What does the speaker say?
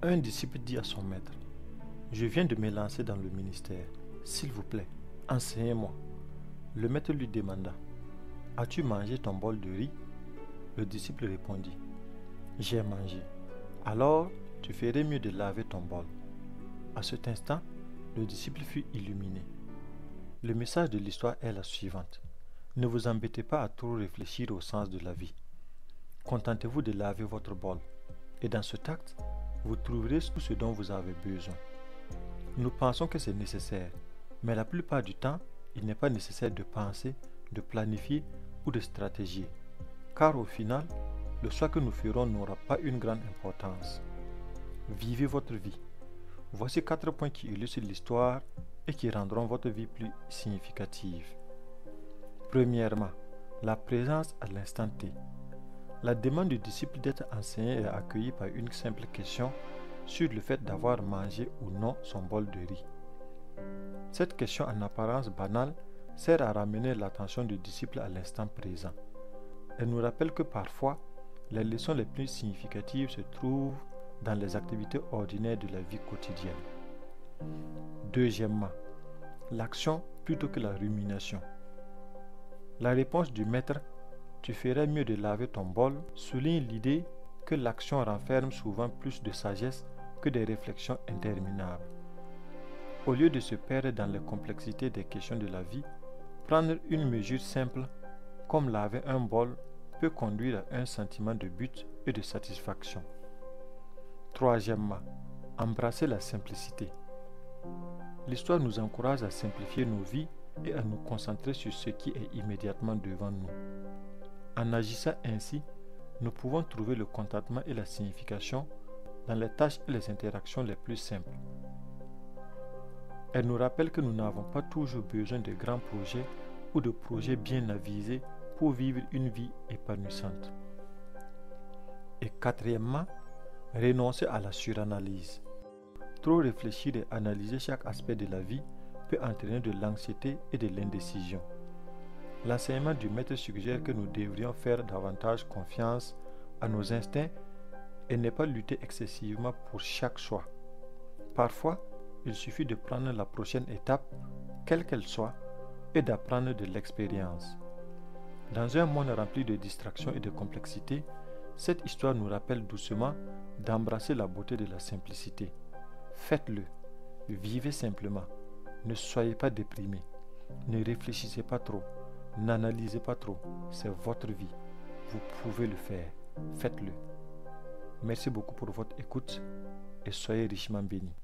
Un disciple dit à son maître: Je viens de me lancer dans le ministère. S'il vous plaît, enseignez-moi. Le maître lui demanda: As-tu mangé ton bol de riz? Le disciple répondit: J'ai mangé. Alors, tu ferais mieux de laver ton bol. À cet instant, le disciple fut illuminé. Le message de l'histoire est la suivante. Ne vous embêtez pas à trop réfléchir au sens de la vie. Contentez-vous de laver votre bol. Et dans cet acte, vous trouverez tout ce dont vous avez besoin. Nous pensons que c'est nécessaire, mais la plupart du temps, il n'est pas nécessaire de penser, de planifier ou de stratégier. Car au final, le choix que nous ferons n'aura pas une grande importance. Vivez votre vie. Voici 4 points qui illustrent l'histoire et qui rendront votre vie plus significative. Premièrement, la présence à l'instant T. La demande du disciple d'être enseigné est accueillie par une simple question sur le fait d'avoir mangé ou non son bol de riz. Cette question en apparence banale sert à ramener l'attention du disciple à l'instant présent. Elle nous rappelle que parfois, les leçons les plus significatives se trouvent dans les activités ordinaires de la vie quotidienne. Deuxièmement, l'action plutôt que la rumination. La réponse du maître « Tu ferais mieux de laver ton bol » souligne l'idée que l'action renferme souvent plus de sagesse que des réflexions interminables. Au lieu de se perdre dans les complexités des questions de la vie, prendre une mesure simple comme laver un bol peut conduire à un sentiment de but et de satisfaction. Troisièmement, embrasser la simplicité. L'histoire nous encourage à simplifier nos vies et à nous concentrer sur ce qui est immédiatement devant nous. En agissant ainsi, nous pouvons trouver le contentement et la signification dans les tâches et les interactions les plus simples. Elle nous rappelle que nous n'avons pas toujours besoin de grands projets ou de projets bien avisés pour vivre une vie épanouissante. Et quatrièmement, renoncer à la suranalyse. Trop réfléchir et analyser chaque aspect de la vie peut entraîner de l'anxiété et de l'indécision. L'enseignement du maître suggère que nous devrions faire davantage confiance à nos instincts et ne pas lutter excessivement pour chaque choix. Parfois, il suffit de prendre la prochaine étape, quelle qu'elle soit, et d'apprendre de l'expérience. Dans un monde rempli de distractions et de complexité, cette histoire nous rappelle doucement d'embrasser la beauté de la simplicité. Faites-le, vivez simplement, ne soyez pas déprimés, ne réfléchissez pas trop, n'analysez pas trop, c'est votre vie, vous pouvez le faire, faites-le. Merci beaucoup pour votre écoute et soyez richement bénis.